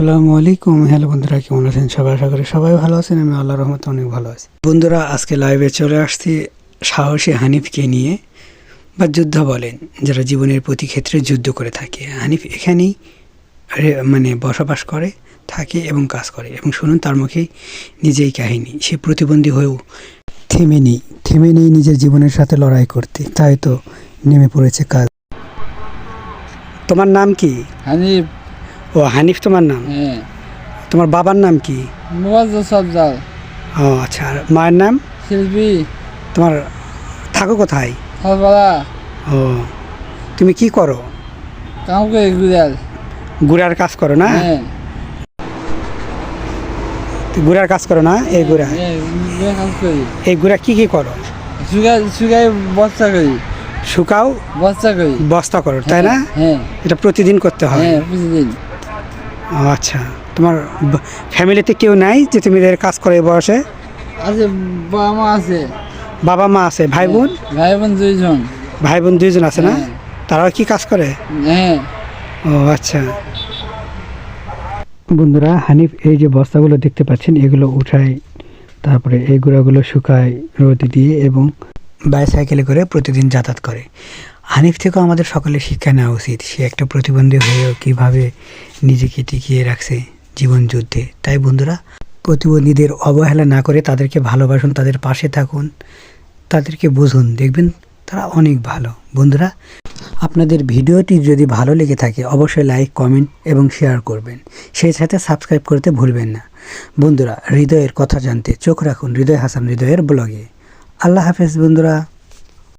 আসসালামু আলাইকুম। হ্যালো বন্ধুরা, কেমন আছেন সবাই? আশা করি সবাই ভালো আছেন। আমি আল্লাহর রহমতে অনেক ভালো আছি। বন্ধুরা, আজকে লাইভে চলে আসছি সাহসী হানিফকে নিয়ে, বা যোদ্ধা বলেন, যারা জীবনের প্রতি ক্ষেত্রে যুদ্ধ করে থাকে। হানিফ এখানেই বসবাস করে থাকে এবং কাজ করে, এবং শুনুন তার মুখেই নিজেই কাহিনী। সে প্রতিবন্ধী হয়েও থেমে নেই নিজের জীবনের সাথে লড়াই করতে, তাই তো নেমে পড়েছে কাজ। তোমার নাম কি? হানিফ। ও, হানিফ তোমার নাম? হ্যাঁ। তোমার বাবার নাম কি? মোয়াজ্জেজ সফজাল। ও আচ্ছা, আর মায়ের নাম? শিল্পী। তোমার থাকো কোথায়? সরবরা। ও, তুমি কি করো? কাউকে গুড়াল। গুড়ার কাজ করো না? হ্যাঁ। গুড়ার কাজ করো না? এই গুড়া, হ্যাঁ, কাজ করি। এই গুড়া কি করো? শুকাই বস্তা করি। শুকাও, বস্তা করি। বস্তা করো, তাই না? হ্যাঁ। এটা প্রতিদিন করতে হয়? হ্যাঁ, প্রতিদিন। ও আচ্ছা, তোমার ফ্যামিলিতে কেউ নাই যে তুমি এর কাজ করো এই বয়সে? আছে, বাবা মা আছে। বাবা মা আছে, ভাই বোন? ভাই বোন 2 জন। ভাই বোন 2 জন আছে না? হ্যাঁ। তারাও কি কাজ করে? হ্যাঁ। ও আচ্ছা। বন্ধুরা, হানিফ এই যে বস্তাগুলো দেখতে পাচ্ছেন, এগুলো উঠায়, তারপরে এই গুঁড়াগুলো শুকায় রোদে দিয়ে, এবং বাইসাইকেলে করে প্রতিদিন যাতায়াত করে। হানিফ থেকেও আমাদের সকলের শিক্ষা নেওয়া উচিত। সে একটা প্রতিবন্ধী হয়েও কীভাবে নিজেকে টিকিয়ে রাখছে জীবন যুদ্ধে। তাই বন্ধুরা, প্রতিবন্ধীদের অবহেলা না করে তাদেরকে ভালোবাসুন, তাদের পাশে থাকুন, তাদেরকে বুঝুন, দেখবেন তারা অনেক ভালো। বন্ধুরা, আপনাদের ভিডিওটি যদি ভালো লেগে থাকে অবশ্যই লাইক, কমেন্ট এবং শেয়ার করবেন। সেই সাথে সাবস্ক্রাইব করতে ভুলবেন না। বন্ধুরা, হৃদয়ের কথা জানতে চোখ রাখুন হৃদয় হাসান হৃদয়ের ব্লগে। আল্লাহ হাফেজ বন্ধুরা।